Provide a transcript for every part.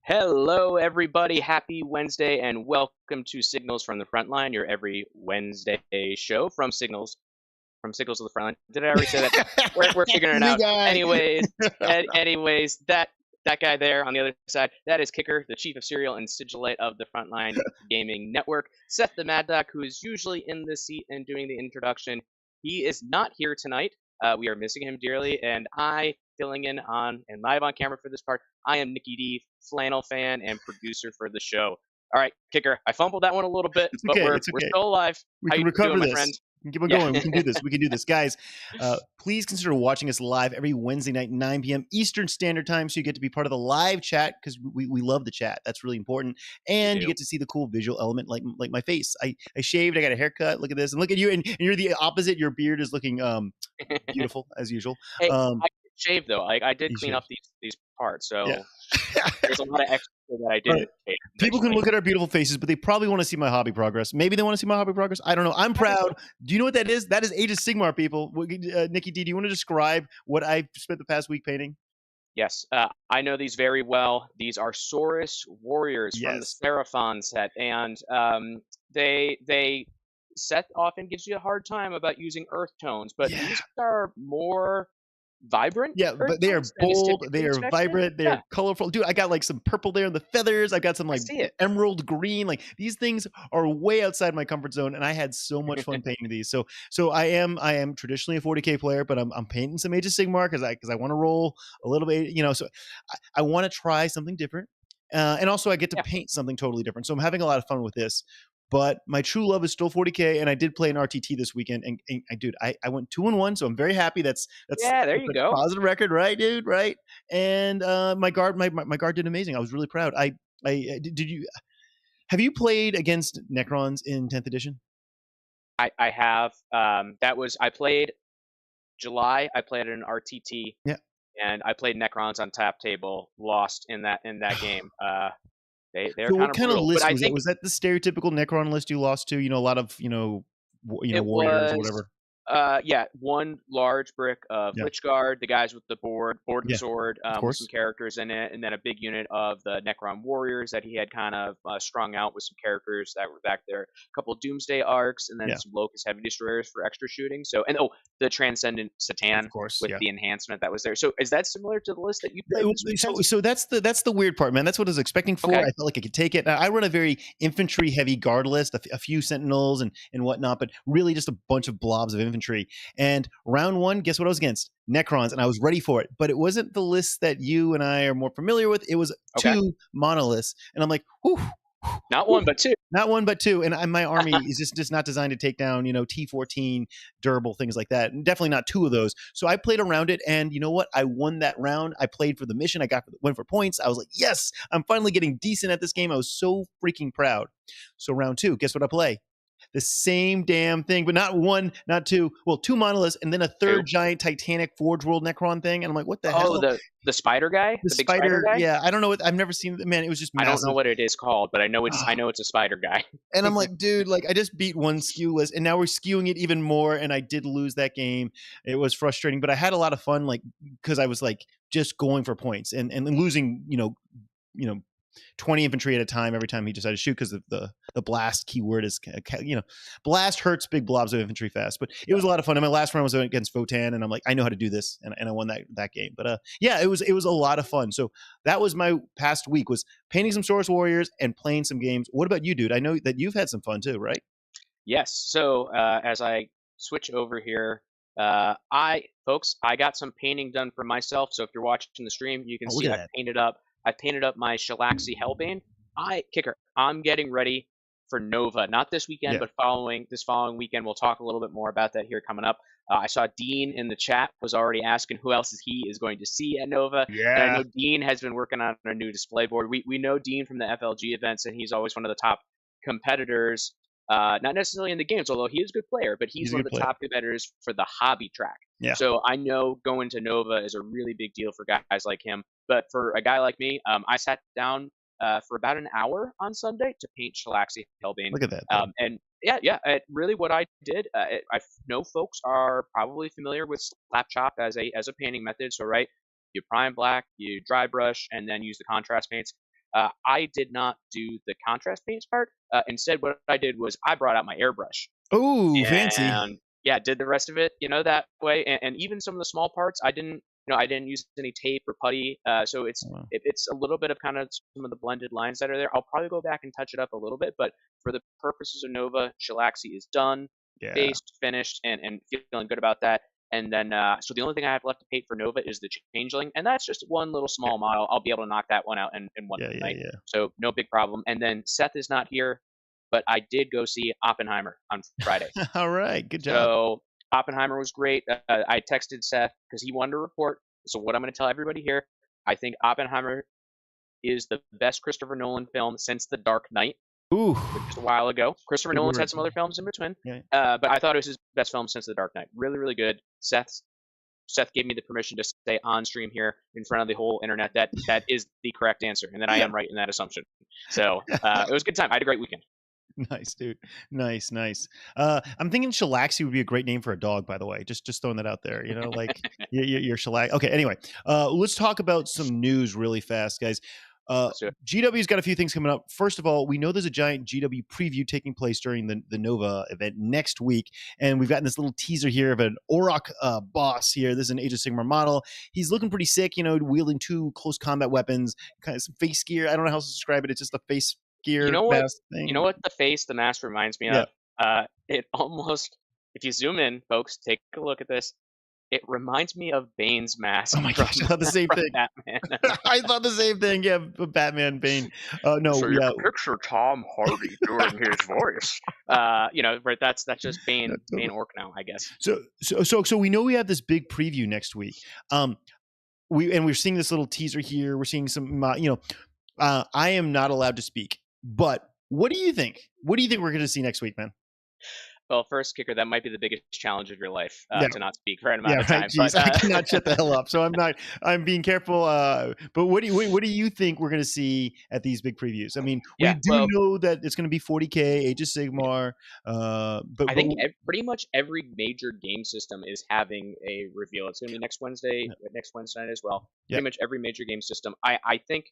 Hello, everybody. Happy Wednesday, and welcome to Signals from the Frontline, your every Wednesday show from Signals of the Frontline. Did I already say that? We're figuring it New out. guy. Anyways, that guy there on the other side, that is Kicker, the chief of serial and Sigilite of the Frontline Gaming Network. Seth the Mad Dok, who is usually in the seat and doing the introduction, he is not here tonight. We are missing him dearly, and I filling in on and live on camera for this part. I am Nicky Dee, flannel fan and producer for the show. All right, Kicker, I fumbled that one a little bit, It's but okay. we're It's okay. still alive. We How can you recover doing, my this. friend? We can keep on Yeah. going. We can do this. We can do this. Guys, please consider watching us live every Wednesday night, 9 p.m. Eastern Standard Time, so you get to be part of the live chat because we love the chat. That's really important. And you get to see the cool visual element like my face. I shaved. I got a haircut. Look at this. And look at you. And you're the opposite. Your beard is looking beautiful, as usual. Hey, I did shave though. I did You clean shaved. up these parts, so Yeah. there's a lot of extra that I Right. didn't take. People can look at our beautiful faces, but they probably want to see my hobby progress. Maybe they want to see my hobby progress. I don't know. I'm proud. Do you know what that is? That is Age of Sigmar, people. Nicky D, do you want to describe what I've spent the past week painting? Yes, I know these very well. These are Saurus warriors from the Yes. Seraphon set, and they Seth often gives you a hard time about using earth tones, but Yeah. these are more vibrant. Yeah, earth but they are tones than is bold. typically They are expected. vibrant. They're Yeah, colorful. Dude, I got like some purple there in the feathers. I got some I like see it. emerald green. Like these things are way outside my comfort zone, and I had so much fun painting these. So I am traditionally a 40K player, but I'm painting some Age of Sigmar because I want to roll a little bit. So I want to try something different, and also I get to Yeah. paint something totally different. So I'm having a lot of fun with this. But my true love is still 40K, and I did play an RTT this weekend, and dude, I went 2-1, so I'm very happy. That's Yeah, there you a go. positive record, right, dude? Right? And my guard, my guard did amazing. I was really proud. Did you have you played against Necrons in 10th edition? I have. I played July. I played an RTT, Yeah. and I played Necrons on tap table. Lost in that game. They're So kind what of kind of brutal, but list I was that? think Was that the stereotypical Necron list you lost to? A lot of it warriors or was. whatever. Yeah, one large brick of Yeah. Lich Guard, the guys with the board and Yeah. sword, Of with some course. characters in it, and then a big unit of the Necron warriors that he had kind of strung out with some characters that were back there. A couple Doomsday arcs, and then Yeah. some Locust heavy destroyers for extra shooting. So, and the Transcendent Of Satan course. with Yeah. the enhancement that was there. So, is that similar to the list that you played this weekend? So that's the weird part, man. That's what I was expecting for. I Okay. felt like I could take it. I run a very infantry heavy guard list, a few sentinels and whatnot, but really just a bunch of blobs of infantry. And round one, guess what I was against? Necrons, and I was ready for it. But it wasn't the list that you and I are more familiar with. It was Okay. 2 monoliths, and I'm like, whew, Not one, but two. not one, but 2. And my army is just not designed to take down, T14 durable things like that. And definitely not 2 of those. So I played around it, and you know what? I won that round. I played for the mission. Went for points. I was like, yes, I'm finally getting decent at this game. I was so freaking proud. So round 2, guess what I play? The same damn thing, but not 1, not 2. Well, 2 monoliths, and then a third Two. giant Titanic Forge World Necron thing. And I'm like, what the Oh, hell? the spider guy, The the big spider guy. yeah, I don't know what. I've never seen it. Man, it was just I don't know massive. what it is called, but I know it's a spider guy. And I'm like, dude, like I just beat one skew list, and now we're skewing it even more. And I did lose that game. It was frustrating, but I had a lot of fun, like because I was like just going for points and losing, 20 infantry at a time every time he decided to shoot because of the blast keyword is, blast hurts big blobs of infantry fast. But it was a lot of fun. And my last round was against Votan, and I'm like, I know how to do this, and I won that game. But yeah, it was a lot of fun. So that was my past week, was painting some Source Warriors and playing some games. What about you, dude? I know that you've had some fun too, right? Yes. So as I switch over here, I got some painting done for myself. So if you're watching the stream, you can Oh, look see at I that. painted up. I painted up my Shalaxi Hellbane. I'm getting ready for Nova, not this weekend, Yeah. but this following weekend. We'll talk a little bit more about that here coming up. I saw Dean in the chat was already asking who else he is going to see at Nova. And I Yeah. know Dean has been working on a new display board. We know Dean from the FLG events, and he's always one of the top competitors. Not necessarily in the games, although he is a good player, but he's He's a one of good the player. top competitors for the hobby track. Yeah. So I know going to Nova is a really big deal for guys like him. But for a guy like me, I sat down for about an hour on Sunday to paint Shalaxi Hellbane. Look at that. Though. And yeah, really what I did, I know folks are probably familiar with slap chop as a painting method. So right, you prime black, you dry brush, and then use the contrast paints. I did not do the contrast paints part. Instead, what I did was I brought out my airbrush Oh, fancy. and yeah, did the rest of it, that way. And even some of the small parts, I didn't use any tape or putty. So Wow. it's a little bit of kind of some of the blended lines that are there. I'll probably go back and touch it up a little bit, but for the purposes of Nova, Shellaxi is done, Yeah. based, finished, and feeling good about that. And then, so the only thing I have left to paint for Nova is the Changeling, and that's just one little small model. I'll be able to knock that one out in one Yeah, yeah, night, yeah. so no big problem. And then Seth is not here, but I did go see Oppenheimer on Friday. All right, good job. So Oppenheimer was great. I texted Seth because he wanted to report. So what I'm going to tell everybody here, I think Oppenheimer is the best Christopher Nolan film since The Dark Knight, Ooh, which is a while ago. Christopher good Nolan's word. had some other films in between, Yeah. but I thought it was his best film since The Dark Knight. Really, really good. Seth gave me the permission to say on stream here in front of the whole internet that is the correct answer, and that I am right in that assumption. So it was a good time. I had a great weekend. Nice, dude. Nice, nice. I'm thinking Shellaxi would be a great name for a dog, by the way. Just throwing that out there. Like your shellac. Okay, anyway, let's talk about some news really fast, guys. Let's do it. GW's got a few things coming up. First of all, we know there's a giant GW preview taking place during the Nova event next week, and we've gotten this little teaser here of an Auroch boss here. This is an Age of Sigmar model. He's looking pretty sick, wielding 2 close combat weapons, kind of some face gear. I don't know how to describe it. It's just a face gear vest thing. You know what the mask reminds me of? It almost, if you zoom in, folks, take a look at this. It reminds me of Bane's mask. Oh my gosh, I thought the same thing. Batman. I thought the same thing. Yeah, Batman, Bane. No, so you can picture Tom Hardy doing his voice. Right? That's just Bane Orc now, I guess. So we know we have this big preview next week. We're seeing this little teaser here. We're seeing some. I am not allowed to speak, but what do you think? What do you think we're going to see next week, man? Well, first, Kicker, that might be the biggest challenge of your life, to not speak for an amount of right, time. Geez, I cannot shut the hell up. So I'm being careful. But what do you think we're going to see at these big previews? I mean, we know that it's going to be 40K, Age of Sigmar. But I think pretty much every major game system is having a reveal. It's going to be next Wednesday night as well. Yeah. Pretty much every major game system. I think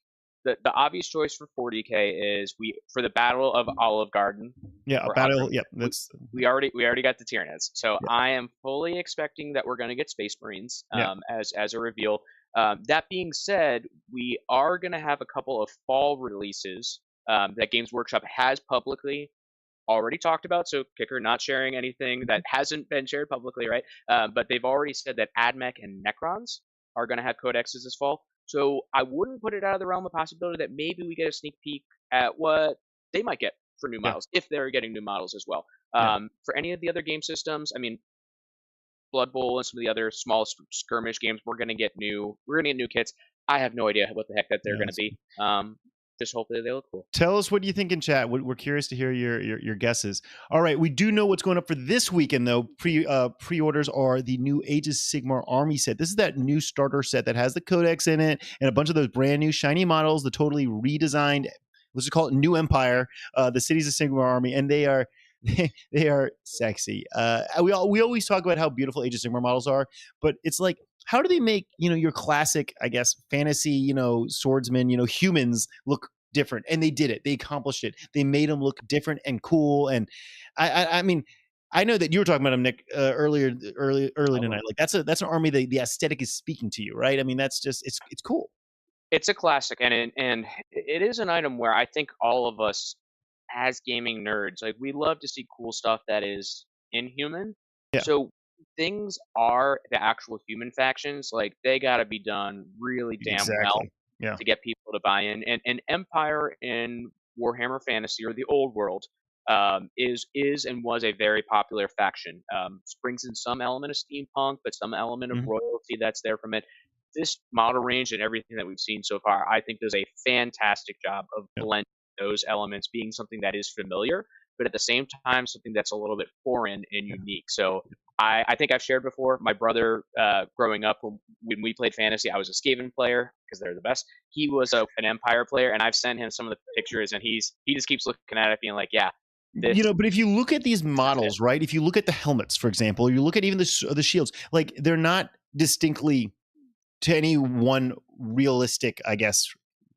the obvious choice for 40K is for the Battle of Olive Garden. Yeah, a battle. Yeah, that's we already got the Tyranids. So yeah. I am fully expecting that we're going to get Space Marines as a reveal. That being said, we are going to have a couple of fall releases that Games Workshop has publicly already talked about. So Kicker not sharing anything that hasn't been shared publicly, right? But they've already said that AdMech and Necrons are going to have codexes this fall. So I wouldn't put it out of the realm of possibility that maybe we get a sneak peek at what they might get for new models, if they're getting new models as well. For any of the other game systems, I mean, Blood Bowl and some of the other small skirmish games, we're going to get new kits. I have no idea what the heck that they're going to be. Just hopefully they look cool. Tell us what you think in chat. We're curious to hear your guesses. All right, we do know what's going up for this weekend though. Pre-orders are the new Age of Sigmar army set. This is that new starter set that has the codex in it and a bunch of those brand new shiny models, the totally redesigned, let's just call it New Empire, the Cities of Sigmar army, and they are sexy. We always talk about how beautiful Age of Sigmar models are, but it's like, how do they make, your classic, I guess, fantasy, swordsmen, humans look different? And they did it. They accomplished it. They made them look different and cool. And I mean, I know that you were talking about them, Nick, earlier tonight. Like that's an army that the aesthetic is speaking to you, right? I mean, that's just it's cool. It's a classic, and it is an item where I think all of us as gaming nerds, like, we love to see cool stuff that is inhuman. Yeah. So things are the actual human factions, like, they got to be done really damn well to get people to buy in. And Empire in Warhammer Fantasy, or the old world, is and was a very popular faction. Brings in some element of steampunk, but some element of royalty that's there from it. This model range and everything that we've seen so far, I think, does a fantastic job of blending those elements, being something that is familiar, but at the same time something that's a little bit foreign and unique. So I think I've shared before, my brother, growing up, when we played fantasy, I was a Skaven player because they're the best. He was an Empire player, and I've sent him some of the pictures, and he just keeps looking at it being like, yeah. But if you look at these models, right, if you look at the helmets, for example, or you look at even the shields, like, they're not distinctly to any one realistic, I guess,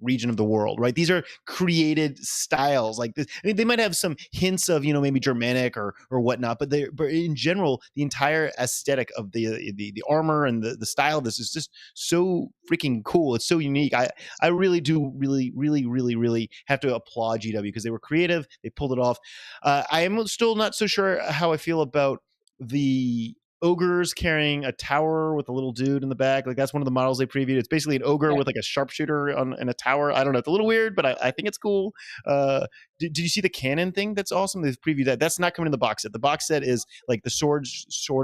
region of the world, right? These are created styles like this. I mean, they might have some hints of, maybe Germanic or whatnot, but in general, the entire aesthetic of the armor and the style of this is just so freaking cool. It's so unique. I really do really have to applaud GW because they were creative. They pulled it off. I am still not so sure how I feel about the ogres carrying a tower with a little dude in the back. Like that's one of the models they previewed. It's basically an ogre with like a sharpshooter in a tower. I don't know. It's a little weird, but I think it's cool. Did you see the cannon thing? That's awesome. They've previewed that. That's not coming in the box set. The box set is like the sword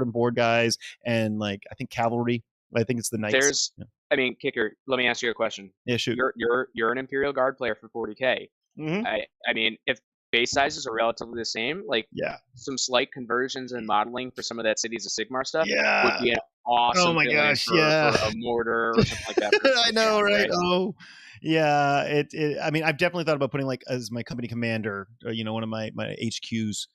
and board guys and like I think cavalry. I think it's the knights. I mean, Kicker, let me ask you a question. Yeah, shoot. You're an Imperial Guard player for 40K. Mm-hmm. I mean, if base sizes are relatively the same, like some slight conversions and modeling for some of that Cities of Sigmar stuff would be an awesome oh my gosh, for a mortar or something like that. I know, right? Oh, yeah. I mean, I've definitely thought about putting like as my company commander, one of my HQs,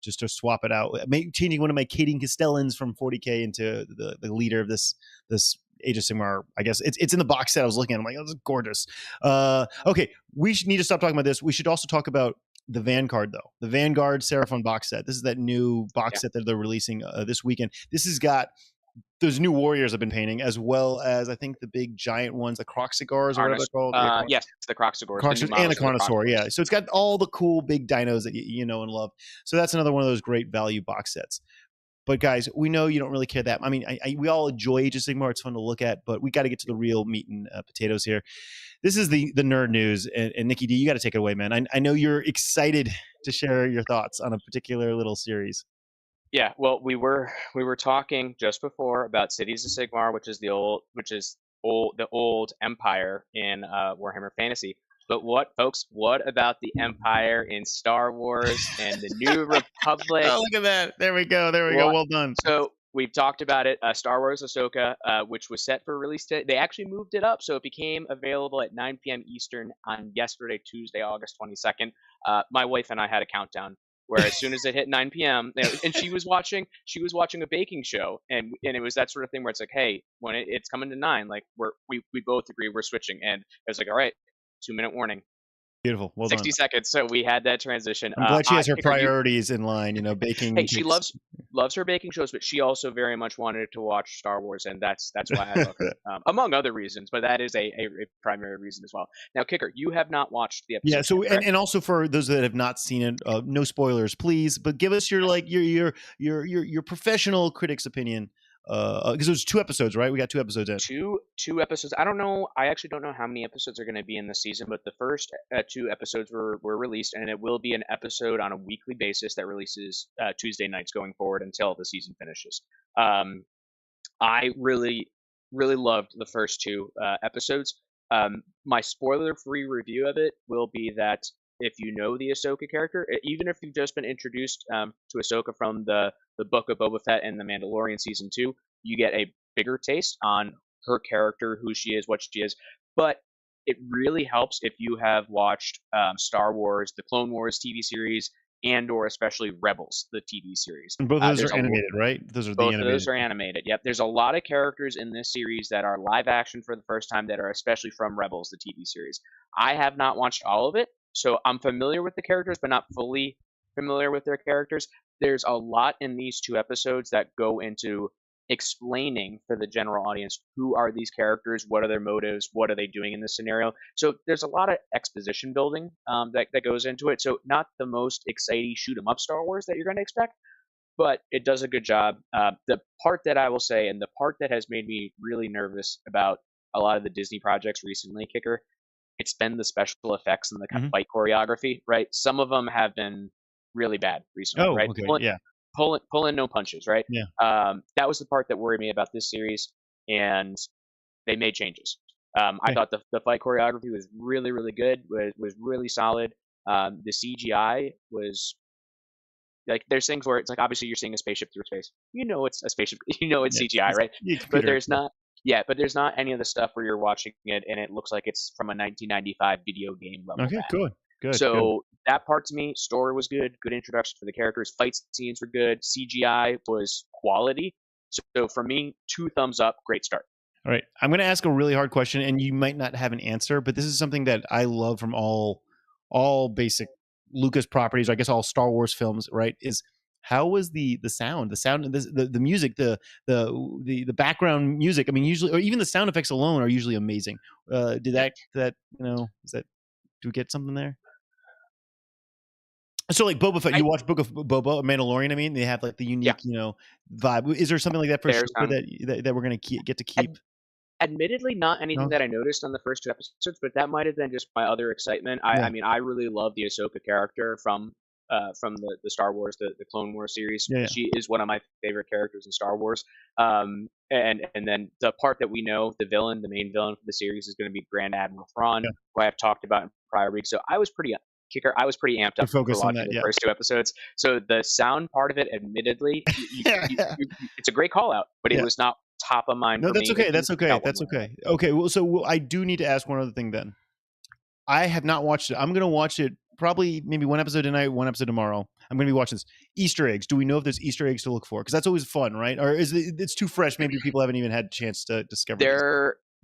just to swap it out, changing one of my Kading Castellans from 40K into the leader of this Age of Sigmar. I guess it's in the box set I was looking at. I'm like, oh, this is gorgeous. Okay, we need to stop talking about this. We should also talk about the Vanguard, though. The Vanguard Seraphon box set. This is that new box set that they're releasing this weekend. This has got those new warriors I've been painting, as well as I think the big giant ones, the Croxigars or whatever they're called. Yes, the Croxigars. And the Carnosaur, yeah. So it's got all the cool big dinos that you know and love. So that's another one of those great value box sets. But guys, we know you don't really care that. I mean, we all enjoy Age of Sigmar. It's fun to look at, but we got to get to the real meat and potatoes here. This is the nerd news, and Nicky Dee, you got to take it away, man. I know you're excited to share your thoughts on a particular little series. Yeah, well, we were talking just before about Cities of Sigmar, which is the old Empire in Warhammer Fantasy. But what about the Empire in Star Wars and the New Republic? Oh, look at that. There we go. Well done. So we've talked about it. Star Wars Ahsoka, which was set for release today. They actually moved it up, so it became available at 9 p.m. Eastern on yesterday, Tuesday, August 22nd. My wife and I had a countdown where as soon as it hit 9 p.m. and she was watching a baking show, and it was that sort of thing where it's like, hey, when it's coming to 9, like we both agree we're switching, and it was like, all right, 2-minute warning. Beautiful. Well 60 done. seconds. So we had that transition. I'm glad she has her priorities in line, baking. Hey, she loves her baking shows, but she also very much wanted to watch Star Wars, and that's why I love her, among other reasons. But that is a primary reason as well. Now, Kicker, you have not watched the episode. Yeah. So and also for those that have not seen it, no spoilers, please. But give us your professional critic's opinion. Because there's 2 episodes, right? We got 2 episodes in. Two episodes. I don't know. I actually don't know how many episodes are going to be in the season, but the first 2 episodes were released, and it will be an episode on a weekly basis that releases Tuesday nights going forward until the season finishes. I really loved the first 2 episodes. My spoiler-free review of it will be that if you know the Ahsoka character, even if you've just been introduced to Ahsoka from the Book of Boba Fett and The Mandalorian Season 2, you get a bigger taste on her character, who she is, what she is. But it really helps if you have watched Star Wars, the Clone Wars TV series, and/or especially Rebels, the TV series. And both of those are animated, right? Those are both of those are animated. Yep. There's a lot of characters in this series that are live action for the first time that are especially from Rebels, the TV series. I have not watched all of it, so I'm familiar with the characters, but not fully familiar with their characters. There's a lot in these 2 episodes that go into explaining for the general audience who are these characters, what are their motives, what are they doing in this scenario. So there's a lot of exposition building that goes into it. So not the most exciting shoot 'em up Star Wars that you're going to expect, but it does a good job. The part that I will say, and the part that has made me really nervous about a lot of the Disney projects recently, Kicker, it's been the special effects and the kind of fight choreography, right? Some of them have been really bad recently, right? Okay. Pulling no punches, right? Yeah. That was the part that worried me about this series, and they made changes. I thought the fight choreography was really, really good, was really solid. The CGI was like, there's things where it's like, obviously you're seeing a spaceship through space. It's a spaceship, it's CGI, right? But there's not any of the stuff where you're watching it and it looks like it's from a 1995 video game level. Okay, good. So that part to me, story was good introduction for the characters, fight scenes were good, CGI was quality. So for me, 2 thumbs up, great start. All right, I'm going to ask a really hard question, and you might not have an answer, but this is something that I love from all basic Lucas properties. I guess all Star Wars films, right? Is how was the sound, the music, the background music? I mean, usually, or even the sound effects alone are usually amazing. Did Yeah. that is that do we get something there? So like Boba Fett, I, you watch Book of Boba, Mandalorian. I mean, they have like the yeah. unique, vibe. Is there something like that for There's Ahsoka that we're gonna get to keep? admittedly not anything No, that I noticed on the first 2 episodes, but that might have been just my other excitement. yeah, I mean, I really love the Ahsoka character from the Star Wars, the Clone Wars series. yeah, yeah. She is one of my favorite characters in Star Wars. And then the part that we know, the villain, the main villain for the series is going to be Grand Admiral Thrawn, Yeah. who I have talked about in prior weeks. So I was pretty amped You're up for focused on watching that, the yeah. first 2 episodes. So the sound part of it, admittedly, Yeah, it's a great call out, but it yeah. was not top of mind No, for that's me. okay. If you That's okay. got one That's more. okay. Okay. Well, I do need to ask one other thing then. I have not watched it. I'm going to watch it probably maybe one episode tonight, one episode tomorrow. I'm going to be watching this. Easter eggs. Do we know if there's Easter eggs to look for? Because that's always fun, right? Or is it's too fresh? Maybe people haven't even had a chance to discover these.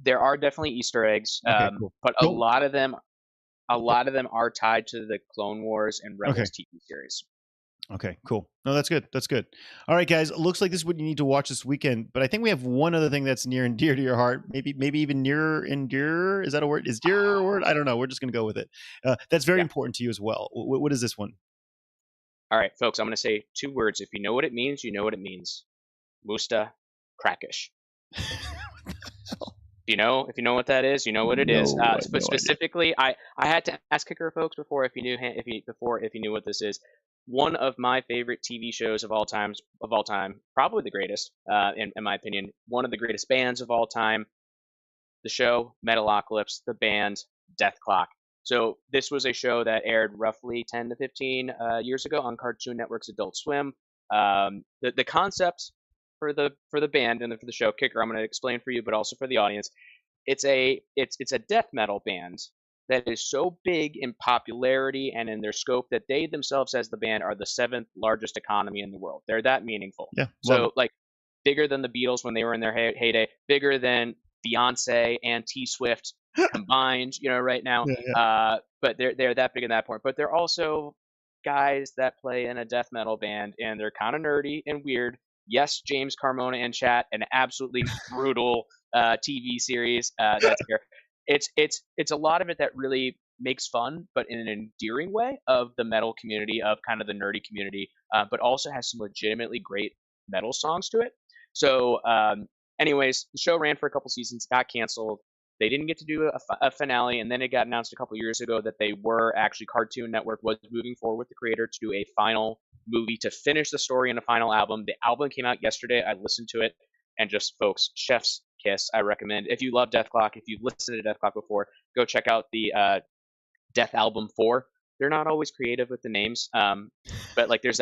There are definitely Easter eggs, Okay, cool. but a lot of them are tied to the Clone Wars and Rebels Okay. TV series. Okay, cool. No, that's good. That's good. All right, guys. Looks like this is what you need to watch this weekend. But I think we have one other thing that's near and dear to your heart. Maybe even nearer and dear. Is that a word? Is dear a word? I don't know. We're just going to go with it. That's very Yeah. important to you as well. What is this one? All right, folks. I'm going to say 2 words. If you know what it means, you know what it means. Musta Crackish. If you know what that is, you know what it is. No, I have no idea. Specifically, I had to ask Kicker folks before if you knew what this is. One of my favorite TV shows of all time, probably the greatest, in my opinion. One of the greatest bands of all time. The show Metalocalypse, the band Death Clock. So this was a show that aired roughly 10 to 15 years ago on Cartoon Network's Adult Swim. The concept for the band and for the show, Kicker, I'm going to explain for you, but also for the audience. It's a death metal band that is so big in popularity and in their scope that they themselves, as the band, are the 7th largest economy in the world. They're that meaningful. Yeah. So like bigger than the Beatles when they were in their heyday, bigger than Beyonce and T Swift combined, right now. Yeah. But they're that big in that point. But they're also guys that play in a death metal band, and they're kind of nerdy and weird. Yes, James Carmona in chat, an absolutely brutal TV series. That's here. It's a lot of it that really makes fun, but in an endearing way of the metal community, of kind of the nerdy community, but also has some legitimately great metal songs to it. So, anyways, the show ran for a couple seasons, got canceled. They didn't get to do a finale, and then it got announced a couple years ago that they were actually Cartoon Network was moving forward with the creator to do a final movie to finish the story in a final album. The album came out yesterday. I listened to it, and just folks, chef's kiss. I recommend if you love Death Clock, if you've listened to Death Clock before, go check out the Death Album 4. They're not always creative with the names, but like there's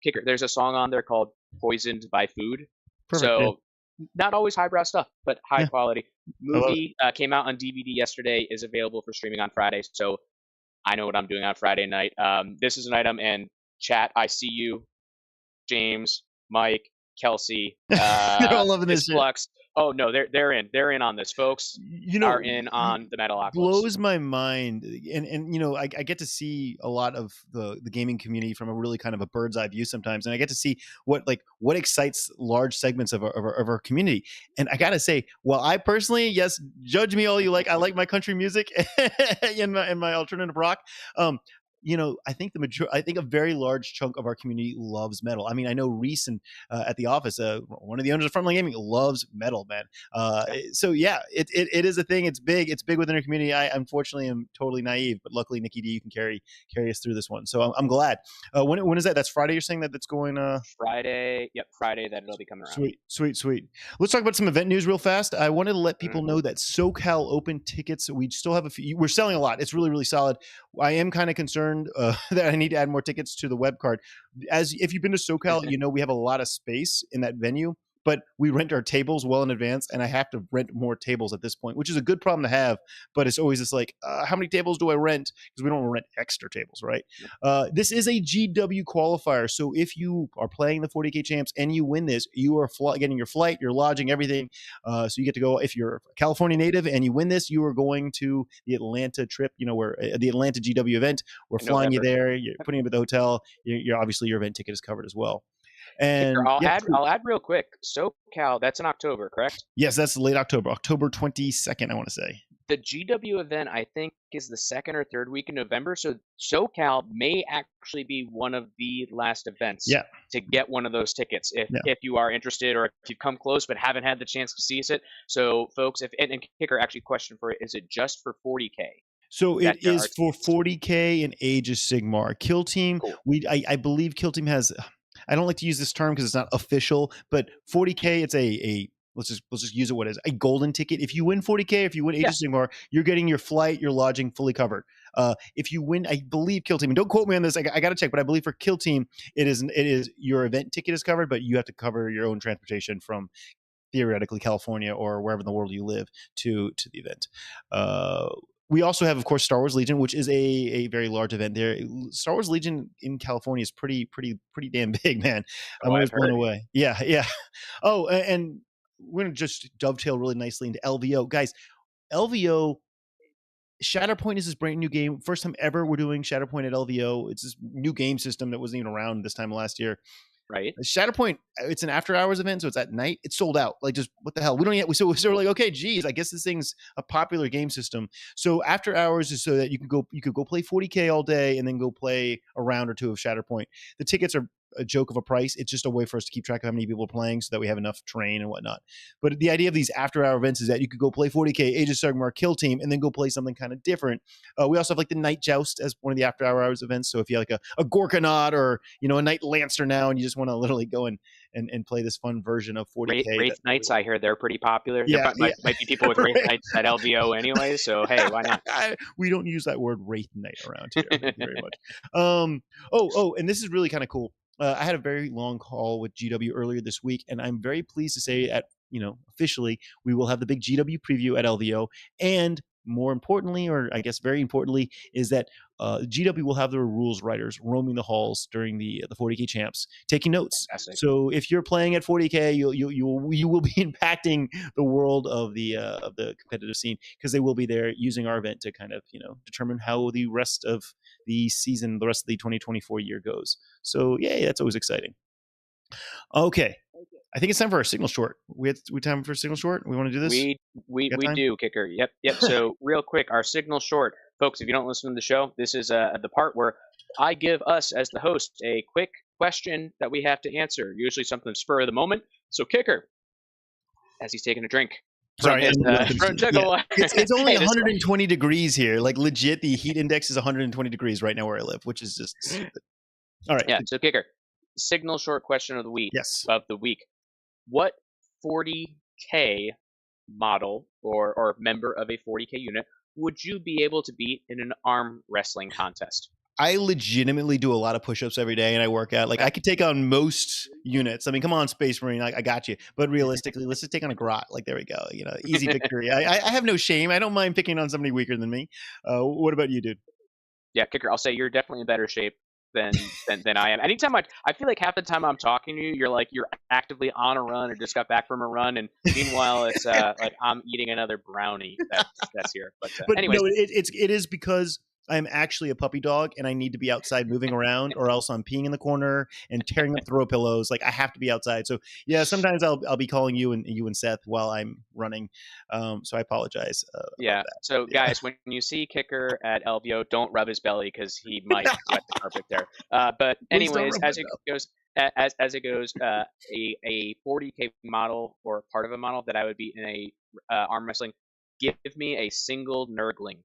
Kicker. There's a song on there called "Poisoned by Food." Perfect. So not always highbrow stuff, but high quality. I love Movie came out on DVD yesterday, is available for streaming on Friday. So I know what I'm doing on Friday night. This is an item, and chat, I see you, James, Mike, Kelsey, They're all loving this shit. Flux. Oh no, they're in on this, folks. Are in on the Metalocalypse. Blows my mind, and I get to see a lot of the gaming community from a really kind of a bird's eye view sometimes, and I get to see what excites large segments of our community. And I gotta say, well, I personally, yes, judge me all you like, I like my country music and my alternative rock. I think I think a very large chunk of our community loves metal. I mean, I know Reese and at the office, one of the owners of Frontline Gaming, loves metal, man. So yeah, it is a thing. It's big. It's big within our community. I unfortunately am totally naive, but luckily Nicky Dee, you can carry us through this one. So I'm glad. When is that? That's Friday. You're saying that's going Friday. Yep, Friday. That it'll be coming around. Sweet. Let's talk about some event news real fast. I wanted to let people know that SoCal Open tickets, we still have a few. We're selling a lot. It's really, really solid. I am kind of concerned that I need to add more tickets to the web card. As if you've been to SoCal, we have a lot of space in that venue, but we rent our tables well in advance, and I have to rent more tables at this point, which is a good problem to have. But it's always just like, how many tables do I rent? Because we don't rent extra tables, right? This is a GW qualifier, so if you are playing the 40K champs and you win this, you are getting your flight, your lodging, everything. So you get to go. If you're a California native and you win this, you are going to the Atlanta trip. Where the Atlanta GW event. We're flying you there. You're putting you at the hotel. You're obviously your event ticket is covered as well. And Kicker, I'll add real quick. SoCal, that's in October, correct? Yes, that's late October, October 22nd. I want to say the GW event, I think, is the second or third week in November. So SoCal may actually be one of the last events to get one of those tickets if you are interested, or if you've come close but haven't had the chance to seize it. So folks, and Kicker, actually question for it, is it just for 40K? So it is for 40K and Age of Sigmar. Kill Team, cool. I believe Kill Team has, I don't like to use this term because it's not official, but 40K, it's a let's just use it what it is, a golden ticket. If you win 40K, if you win Age of Sigmar, you're getting your flight, your lodging fully covered. If you win, I believe Kill Team, and don't quote me on this, I got to check, but I believe for Kill Team, it is your event ticket is covered, but you have to cover your own transportation from theoretically California or wherever in the world you live to the event. We also have, of course, Star Wars Legion, which is a very large event there. Star Wars Legion in California is pretty damn big, man. I'm always blown away. Yeah. Oh, and we're going to just dovetail really nicely into LVO. Guys, LVO, Shatterpoint is this brand new game. First time ever we're doing Shatterpoint at LVO. It's this new game system that wasn't even around this time last year. Right. Shatterpoint, it's an after hours event, so it's at night. It's sold out. Like, just what the hell? We don't yet. So we're like, okay, geez, I guess this thing's a popular game system. So after hours is so that you could go play 40K all day and then go play a round or two of Shatterpoint. The tickets are a joke of a price. It's just a way for us to keep track of how many people are playing so that we have enough terrain and whatnot. But the idea of these after hour events is that you could go play 40K, Age of Sigmar, Kill Team, and then go play something kind of different. We also have like the Night Joust as one of the after hours events. So if you have like a Gorkanaut or a Knight Lancer now, and you just want to literally go and play this fun version of 40K. Wraith Knights, I hear they're pretty popular. There might be people with Wraith Knights at LVO anyway, so hey, why not? We don't use that word Wraith Knight around here. Thank you very much. And this is really kind of cool. I had a very long call with GW earlier this week, and I'm very pleased to say officially, we will have the big GW preview at LVO. And more importantly, or I guess very importantly, is that GW will have their rules writers roaming the halls during the 40K champs, taking notes. Fantastic. So if you're playing at 40K, you will be impacting the world of the competitive scene, because they will be there using our event to kind of determine how the rest of the season, the rest of the 2024 year goes. So yeah, that's always exciting. Okay. I think it's time for our signal short. We time for a signal short? We want to do this? We do, Kicker. Yep. So real quick, our signal short. Folks, if you don't listen to the show, this is the part where I give us, as the host, a quick question that we have to answer, usually something spur of the moment. So Kicker, as he's taking a drink. Sorry, it's only 120 degrees here. Like, legit, the heat index is 120 degrees right now where I live, which is just stupid. All right. Yeah, so Kicker, signal short question of the week. Yes. Of the week. What 40K model or member of a 40K unit would you be able to beat in an arm wrestling contest? I legitimately do a lot of push-ups every day, and I work out. Like, I could take on most units. I mean, come on, Space Marine, I got you. But realistically, let's just take on a Grot. Like, there we go. Easy victory. I have no shame. I don't mind picking on somebody weaker than me. What about you, dude? Yeah, Kicker, I'll say you're definitely in better shape than I am. Anytime I feel like half the time I'm talking to you, you're actively on a run or just got back from a run, and meanwhile it's like I'm eating another brownie that's here. But anyways, no, it is because I'm actually a puppy dog and I need to be outside moving around, or else I'm peeing in the corner and tearing up throw pillows. Like, I have to be outside. So yeah, sometimes I'll be calling you and Seth while I'm running. So I apologize. Yeah. So guys, when you see Kicker at LVO, don't rub his belly because he might wet the carpet there. But anyways, as it goes, a 40K model or part of a model that I would be in a arm wrestling. Give me a single Nurgling.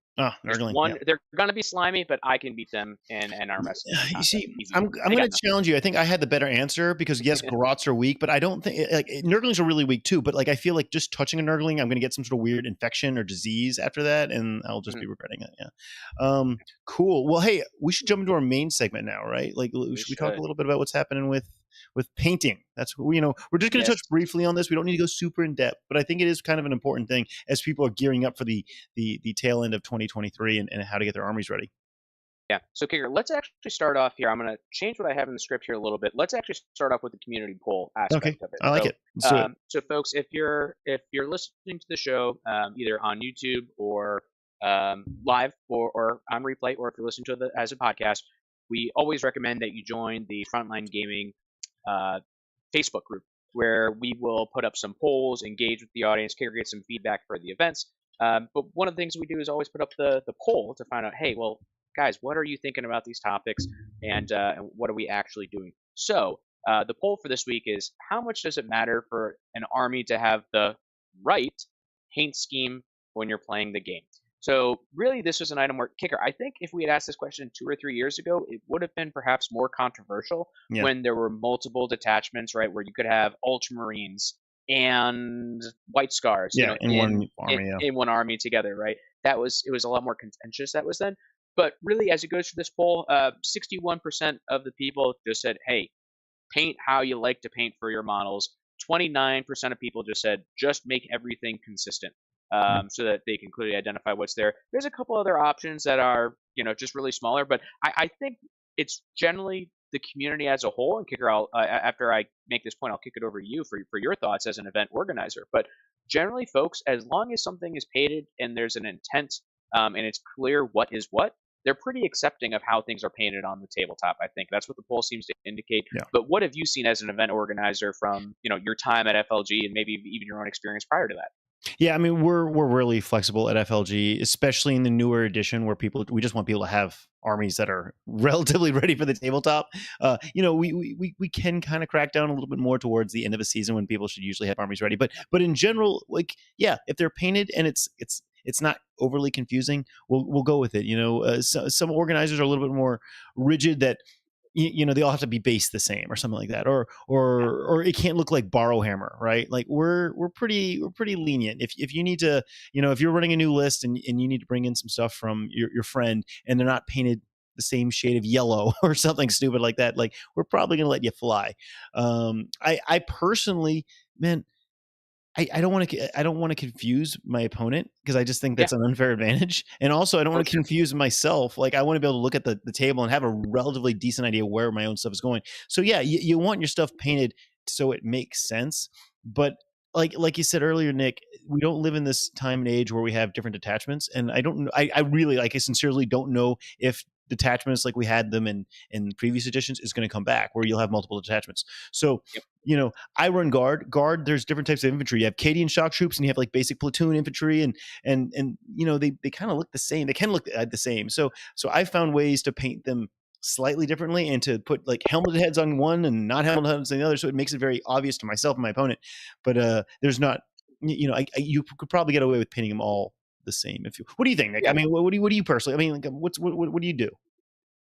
Nurgling. One, they're gonna be slimy, but I can beat them in arm wrestling. You see, I'm going to challenge you. I think I had the better answer because yes, Grots are weak, but I don't think Nurglings are really weak too. But I feel like just touching a Nurgling, I'm going to get some sort of weird infection or disease after that, and I'll just be regretting it. Yeah. Cool. Well, hey, we should jump into our main segment now, right? Should we talk a little bit about what's happening with with painting. That's we're just going to Yes. touch briefly on this. We don't need to go super in depth, but I think it is kind of an important thing as people are gearing up for the tail end of 2023 and how to get their armies ready. Yeah. So, Kicker, let's actually start off here. I'm going to change what I have in the script here a little bit. Let's actually start off with the community poll Okay, aspect of it. I like it. Let's do it. So, folks, if you're listening to the show either on YouTube or live or on replay, or if you're listening to it as a podcast, we always recommend that you join the Frontline Gaming Facebook group, where we will put up some polls, engage with the audience, Kicker get some feedback for the events. But one of the things we do is always put up the poll to find out, hey, well, guys, what are you thinking about these topics, and what are we actually doing? So the poll for this week is, how much does it matter for an army to have the right paint scheme when you're playing the game? So really, this was an item where, Kicker, I think if we had asked this question 2 or 3 years ago, it would have been perhaps more controversial when there were multiple detachments, right, where you could have Ultramarines and White Scars, in one army together, right? It was a lot more contentious that was then. But really, as it goes through this poll, 61% of the people just said, hey, paint how you like to paint for your models. 29% of people just said, just make everything consistent, so that they can clearly identify what's there. There's a couple other options that are, just really smaller, but I think it's generally the community as a whole. And Kicker, after I make this point, I'll kick it over to you for your thoughts as an event organizer. But generally, folks, as long as something is painted and there's an intent, and it's clear what is what, they're pretty accepting of how things are painted on the tabletop. I think that's what the poll seems to indicate. Yeah. But what have you seen as an event organizer from your time at FLG and maybe even your own experience prior to that? Yeah, I mean, we're really flexible at FLG, especially in the newer edition where we just want people to have armies that are relatively ready for the tabletop. We can kind of crack down a little bit more towards the end of a season when people should usually have armies ready. But in general, if they're painted and it's not overly confusing, we'll go with it. Some organizers are a little bit more rigid that they all have to be based the same or something like that, or it can't look like Borrowhammer, right? Like we're pretty lenient. If you need to, if you're running a new list and you need to bring in some stuff from your friend and they're not painted the same shade of yellow or something stupid like that, like we're probably going to let you fly. I personally, man, I don't want to confuse my opponent, because I just think that's an unfair advantage. And also I don't want to confuse myself. Like I want to be able to look at the table and have a relatively decent idea where my own stuff is going. So yeah, you want your stuff painted so it makes sense. But like you said earlier, Nick, we don't live in this time and age where we have different detachments. And I really, I sincerely don't know if detachments like we had them in previous editions is going to come back, where you'll have multiple detachments. So I run guard. There's different types of infantry. You have Cadian shock troops, and you have like basic platoon infantry, and they kind of look the same. They can look the same. So I found ways to paint them slightly differently and to put like helmeted heads on one and not helmeted heads on the other, so it makes it very obvious to myself and my opponent. But there's not, you could probably get away with painting them all the same. What do you think, Nick? I mean, what do you personally? I mean, like, what do you do?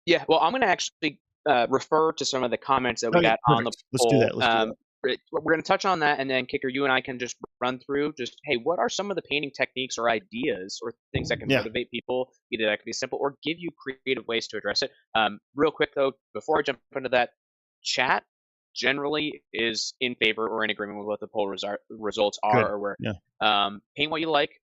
Yeah, well, I'm going to actually refer to some of the comments that we got on the poll. Let's do that. We're going to touch on that, and then Kicker, you and I can just run through hey, what are some of the painting techniques or ideas or things that can motivate people, either that can be simple or give you creative ways to address it. Real quick though, before I jump into that, chat generally is in favor or in agreement with what the poll results are. Good. Or where paint what you like.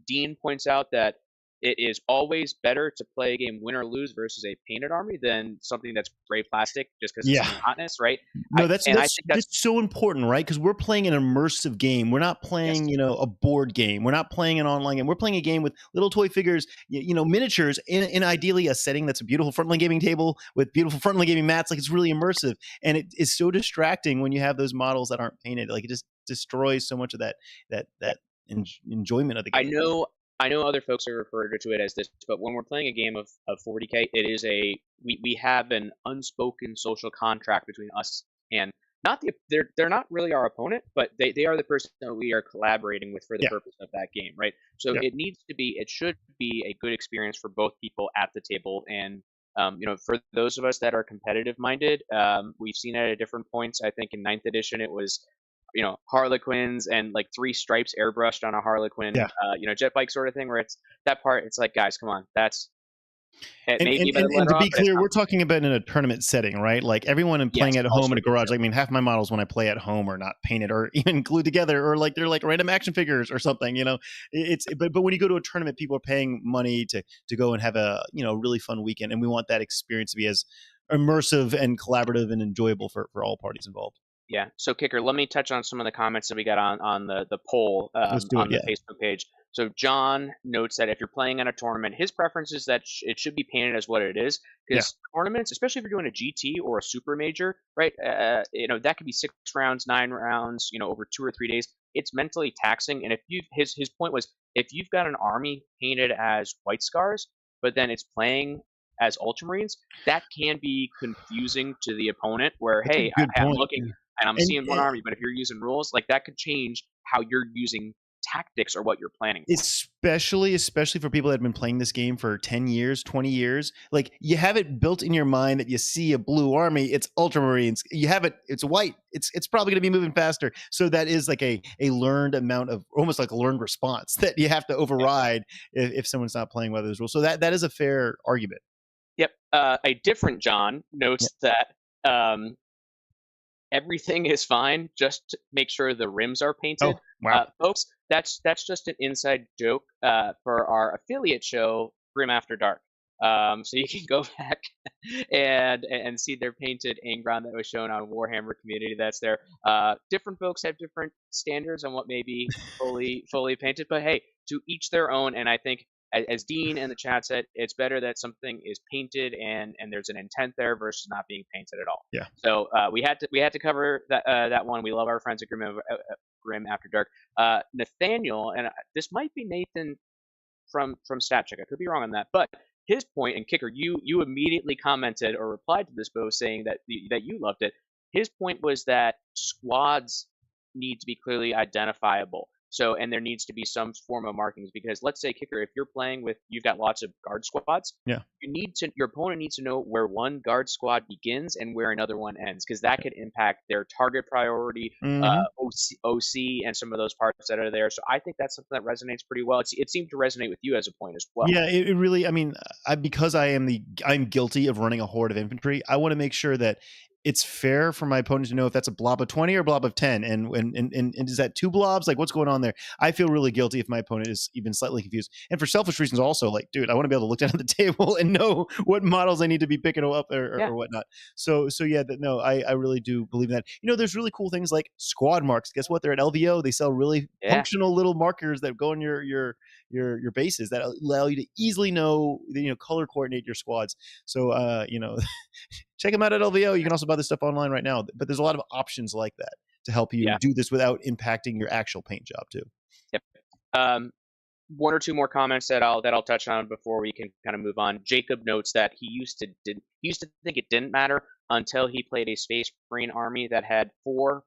Dean points out that it is always better to play a game win or lose versus a painted army than something that's gray plastic just because it's hotness, right? No, that's so important, right? Because we're playing an immersive game. We're not playing, a board game. We're not playing an online game. We're playing a game with little toy figures, miniatures, in ideally a setting that's a beautiful Frontline Gaming table with beautiful Frontline Gaming mats. Like, it's really immersive, and it is so distracting when you have those models that aren't painted. Like, it just destroys so much of that enjoyment of the game. I know other folks are referred to it as this, but when we're playing a game of 40K, it is we have an unspoken social contract between us and they're not really our opponent, but they are the person that we are collaborating with for the purpose of that game, right? So it should be a good experience for both people at the table. And for those of us that are competitive minded, we've seen it at different points. I think in 9th edition it was Harlequins and like 3 stripes airbrushed on a Harlequin, jet bike sort of thing, where it's that part. It's like, guys, come on, that's It And, may and, be better and, and later to on, be but it's clear, not. we're talking about in a tournament setting, right? Like everyone and Yes, playing at all home in a sorts of garage. stuff. I mean, half my models when I play at home are not painted or even glued together, or like they're like random action figures or something. But when you go to a tournament, people are paying money to go and have a really fun weekend, and we want that experience to be as immersive and collaborative and enjoyable for all parties involved. Yeah. So, Kicker, let me touch on some of the comments that we got on the poll Let's do it. on the Yeah, Facebook page. So, John notes that if you're playing in a tournament, his preference is that it should be painted as what it is, yeah, because tournaments, especially if you're doing a GT or a super major, right? That could be 6 rounds, 9 rounds, over 2 or 3 days. It's mentally taxing. And if his point was, if you've got an army painted as White Scars, but then it's playing as Ultramarines, that can be confusing to the opponent. Where, that's a hey, good I'm point. looking and I'm And seeing one army, but if you're using rules, like that could change how you're using tactics or what you're planning for. especially for people that have been playing this game for 10 years, 20 years, like you have it built in your mind that you see a blue army, it's Ultramarines. You have it, it's white, it's probably going to be moving faster. So that is like a learned amount of, almost like a learned response that you have to override if someone's not playing by those rules. So that is a fair argument. Yep. A different John Yeah. notes that everything is fine. Just make sure the rims are painted. Oh, wow. Folks, that's just an inside joke for our affiliate show, Grim After Dark. So you can go back and see their painted Angron that was shown on Warhammer Community. That's there. Different folks have different standards on what may be fully painted, but hey, to each their own. And I think, as Dean in the chat said, it's better that something is painted and there's an intent there versus not being painted at all. Yeah. So we had to cover that one. We love our friends at Grim After Dark. Nathaniel, and this might be Nathan from StatCheck. I could be wrong on that, but his point, and Kicker, you immediately commented or replied to this post saying that you loved it. His point was that squads need to be clearly identifiable. So, and there needs to be some form of markings, because let's say, Kicker, if you're playing with, you've got lots of guard squads. Yeah. Your opponent needs to know where one guard squad begins and where another one ends, because that could impact their target priority, Mm-hmm. OC, and some of those parts that are there. So I think that's something that resonates pretty well. It seemed to resonate with you as a point as well. Yeah, it really. I mean, because I'm guilty of running a horde of infantry. I want to make sure that it's fair for my opponent to know if that's a blob of 20 or a blob of 10, and is that two blobs? Like, what's going on there? I feel really guilty if my opponent is even slightly confused. And for selfish reasons, also, like, dude, I want to be able to look down at the table and know what models I need to be picking up or whatnot. So yeah, no, I really do believe that. There's really cool things like squad marks. Guess what? They're at LVO. They sell really functional little markers that go in your bases that allow you to easily know, color coordinate your squads. So check them out at LVO. You can also buy this stuff online right now, but there's a lot of options like that to help you do this without impacting your actual paint job too. Yep. One or two more comments that I'll touch on before we can kind of move on. Jacob notes that he used to think it didn't matter until he played a Space Marine army that had 4+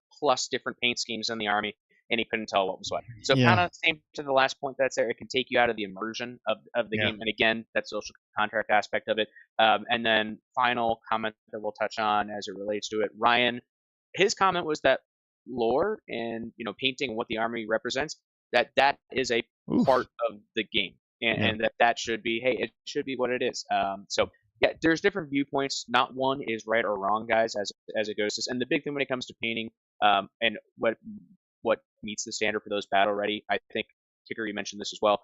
different paint schemes in the army, and he couldn't tell what was what. So kind of same to the last point that's there. It can take you out of the immersion of the game, and again, that social contract aspect of it. And then final comment that we'll touch on as it relates to it. Ryan, his comment was that lore and painting what the army represents, that is a part of the game, and that should be, hey, it should be what it is. So yeah, there's different viewpoints. Not one is right or wrong, guys, as it goes to. And the big thing when it comes to painting, and what meets the standard for those battle ready, I think, Kicker, you mentioned this as well.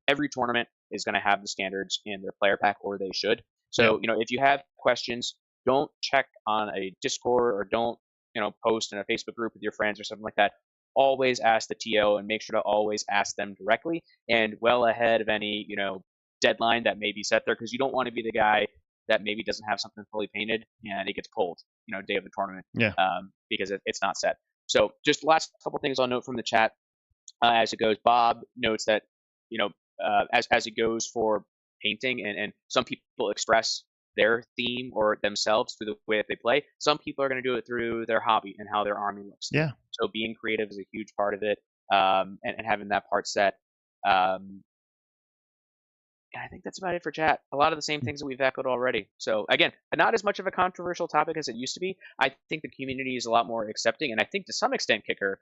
Every tournament is going to have the standards in their player pack, or they should. So if you have questions, don't check on a Discord, or don't post in a Facebook group with your friends or something like that. Always ask the TO, and make sure to always ask them directly and well ahead of any deadline that may be set there, because you don't want to be the guy that maybe doesn't have something fully painted and it gets pulled day of the tournament, because it's not set. So just last couple things I'll note from the chat as it goes. Bob notes that as it goes for painting, and some people express their theme or themselves through the way that they play. Some people are going to do it through their hobby and how their army looks. Yeah. So being creative is a huge part of it, and having that part set. And I think that's about it for chat. A lot of the same things that we've echoed already. So again, not as much of a controversial topic as it used to be. I think the community is a lot more accepting, and I think to some extent, Kicker,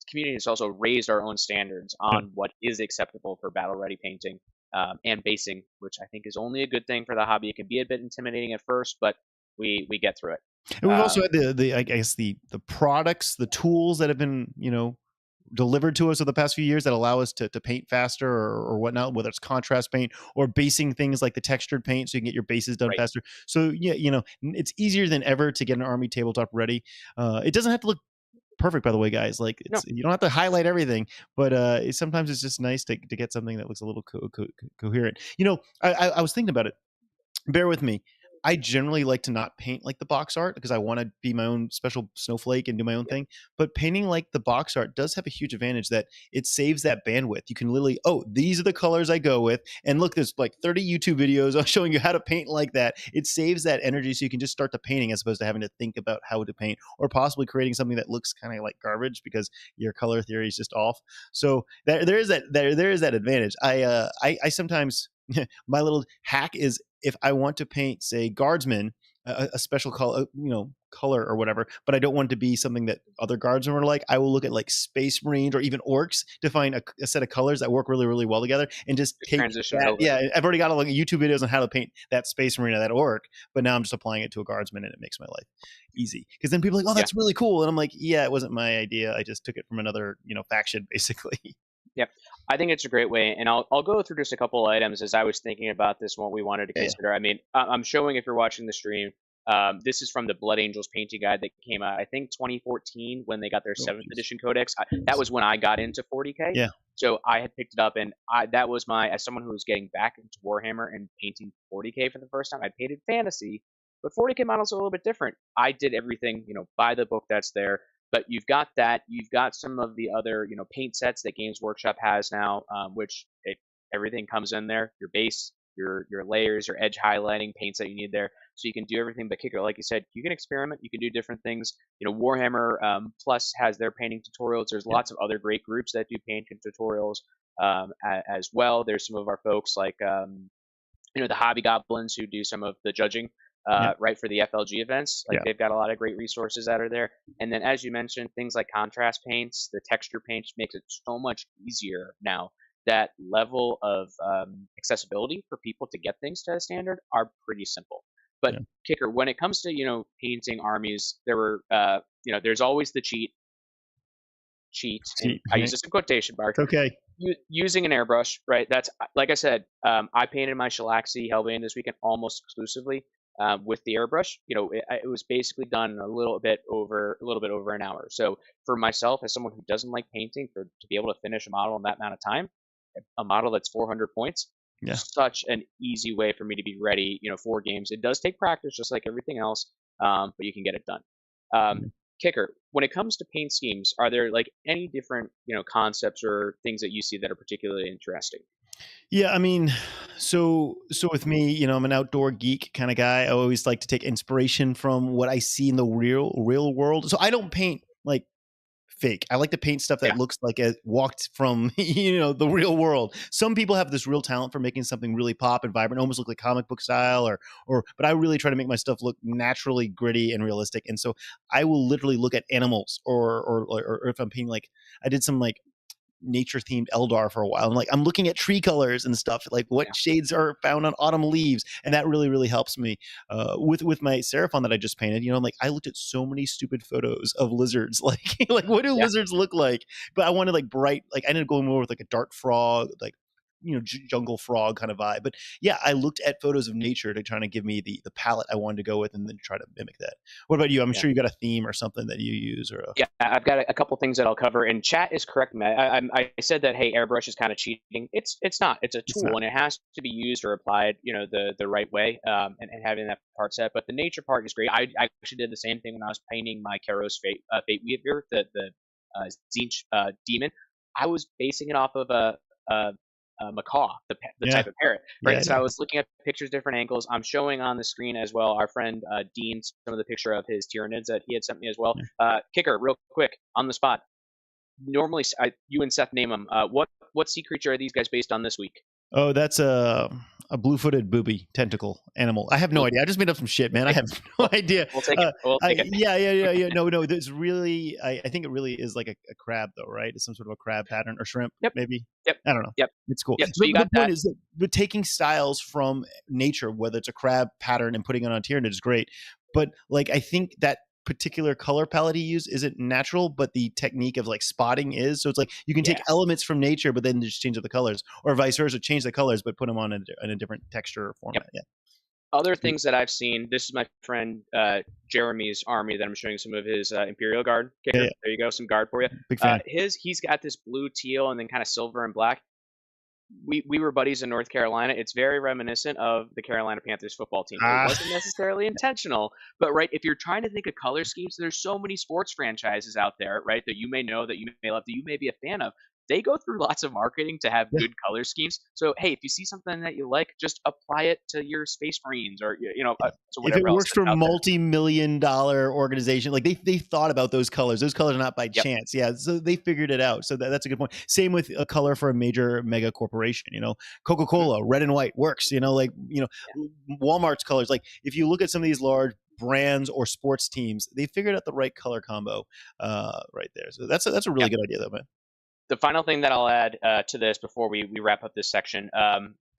community has also raised our own standards on what is acceptable for battle ready painting and basing, which I think is only a good thing for the hobby. It can be a bit intimidating at first, but we get through it. And we've also had the I guess the products, the tools that have been, you know, delivered to us over the past few years that allow us to paint faster or whatnot, whether it's contrast paint or basing things like the textured paint so you can get your bases done faster. So yeah, you know, it's easier than ever to get an army tabletop ready. It doesn't have to look perfect, by the way, guys. Like you don't have to highlight everything, but sometimes it's just nice to get something that looks a little coherent. You know, I was thinking about it. Bear with me. I generally like to not paint like the box art because I want to be my own special snowflake and do my own thing. But painting like the box art does have a huge advantage that it saves that bandwidth. You can literally, oh, these are the colors I go with. And look, there's like 30 YouTube videos showing you how to paint like that. It saves that energy so you can just start the painting as opposed to having to think about how to paint or possibly creating something that looks kind of like garbage because your color theory is just off. So there is that advantage. I sometimes my little hack is if I want to paint, say, guardsmen, a special color, color or whatever, but I don't want it to be something that other guardsmen are like, I will look at like Space Marines or even orcs to find a set of colors that work really, really well together and just take transition that. over. Yeah, I've already got a look at YouTube videos on how to paint that Space Marine or that orc, but now I'm just applying it to a guardsman and it makes my life easy. Because then people are like, oh, that's really cool. And I'm like, yeah, it wasn't my idea. I just took it from another, faction, basically. Yep. I think it's a great way, and I'll go through just a couple items as I was thinking about this and what we wanted to consider. I mean, I'm showing if you're watching the stream. This is from the Blood Angels painting guide that came out, I think 2014 when they got their 7th edition codex. That was when I got into 40K. Yeah. So I had picked it up, and that was as someone who was getting back into Warhammer and painting 40K for the first time. I painted fantasy, but 40K models are a little bit different. I did everything, by the book that's there. But you've got that. You've got some of the other, paint sets that Games Workshop has now, which everything comes in there. Your base, your layers, your edge highlighting, paints that you need there. So you can do everything. But Kicker, like you said, you can experiment. You can do different things. Warhammer Plus has their painting tutorials. There's lots of other great groups that do painting tutorials as well. There's some of our folks like the Hobby Goblins who do some of the judging. Right, for the FLG events. They've got a lot of great resources that are there. And then, as you mentioned, things like contrast paints, the texture paints makes it so much easier now. That level of accessibility for people to get things to a standard are pretty simple. But Kicker, when it comes to painting armies, there's always the cheat. And I use this in quotation marks. Okay. Using an airbrush, right? That's like I said. I painted my Shalaxi Hellbane this weekend almost exclusively. With the airbrush, it was basically done in a little bit over an hour. So for myself, as someone who doesn't like painting, to be able to finish a model in that amount of time, a model that's 400 points, such an easy way for me to be ready, for games. It does take practice, just like everything else, but you can get it done. Kicker, when it comes to paint schemes, are there like any different, concepts or things that you see that are particularly interesting? Yeah, I mean, so with me, I'm an outdoor geek kind of guy. I always like to take inspiration from what I see in the real world. So I don't paint like fake. I like to paint stuff that looks like it walked from the real world. Some people have this real talent for making something really pop and vibrant, almost look like comic book style, but I really try to make my stuff look naturally gritty and realistic. And so I will literally look at animals, or if I'm painting, like I did some like nature themed Eldar for a while. I'm looking at tree colors and stuff, like what shades are found on autumn leaves. And that really, really helps me with my Seraphon that I just painted. I looked at so many stupid photos of lizards, like what do lizards look like? But I wanted like bright, like I ended up going more with like a dart frog, like jungle frog kind of vibe. But yeah, I looked at photos of nature to try to give me the palette I wanted to go with and then try to mimic that. What about you? I'm sure you got a theme or something that you use, or I've got a couple things that I'll cover. And chat is correct, Matt. I said that, hey, airbrush is kind of cheating. It's not. It's a tool, and it has to be used or applied, the right way, and having that part set. But the nature part is great. I actually did the same thing when I was painting my Kairos Fate Weaver, the Tzeentch demon. I was basing it off of a macaw, the type of parrot, right? So I was looking at pictures, different angles. I'm showing on the screen as well our friend Dean, some of the picture of his Tyranids that he had sent me as well. Kicker, real quick, on the spot. Normally, you and Seth name them. What sea creature are these guys based on this week? Oh, that's a blue-footed booby tentacle animal. I have no idea. I just made up some shit, man. I have no idea. We'll take it. We'll take it. Yeah. No. There's really, I think it really is like a crab, though, right? It's some sort of a crab pattern or shrimp, Yep. maybe. Yep. I don't know. Yep. It's cool. Yep. So you got the point that. is that we're taking styles from nature, whether it's a crab pattern, and putting it on Tyranid is great. But like, I think that particular color palette he used isn't natural, but the technique of like spotting is. So it's like you can take elements from nature, but then just change up the colors, or vice versa, change the colors, but put them on in a different texture or format. Yep. Yeah. Other things that I've seen. This is my friend Jeremy's army that I'm showing some of his Imperial Guard kicker. Yeah. There you go, some guard for you. Big fan. He's got this blue, teal, and then kind of silver and black. We were buddies in North Carolina. It's very reminiscent of the Carolina Panthers football team. It wasn't necessarily intentional, but right, if you're trying to think of color schemes, there's so many sports franchises out there, right, that you may know, that you may love, that you may be a fan of. They go through lots of marketing to have good color schemes. So, hey, if you see something that you like, just apply it to your Space Marines or, so whatever. If it works for a multi-million-dollar organization, like they thought about those colors. Those colors are not by chance. Yeah, so they figured it out. So that's a good point. Same with a color for a major mega corporation. Coca-Cola, red and white works. Walmart's colors. Like if you look at some of these large brands or sports teams, they figured out the right color combo right there. So that's a really good idea, though, man. The final thing that I'll add to this before we wrap up this section,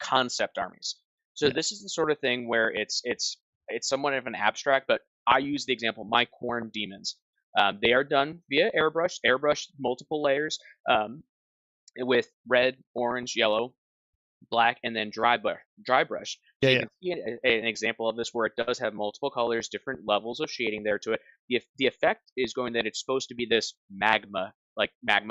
concept armies. So this is the sort of thing where it's somewhat of an abstract, but I use the example, my Khorne demons. They are done via airbrush, multiple layers, with red, orange, yellow, black, and then dry brush. So you can see an example of this where it does have multiple colors, different levels of shading there to it. The effect is going that it's supposed to be this magma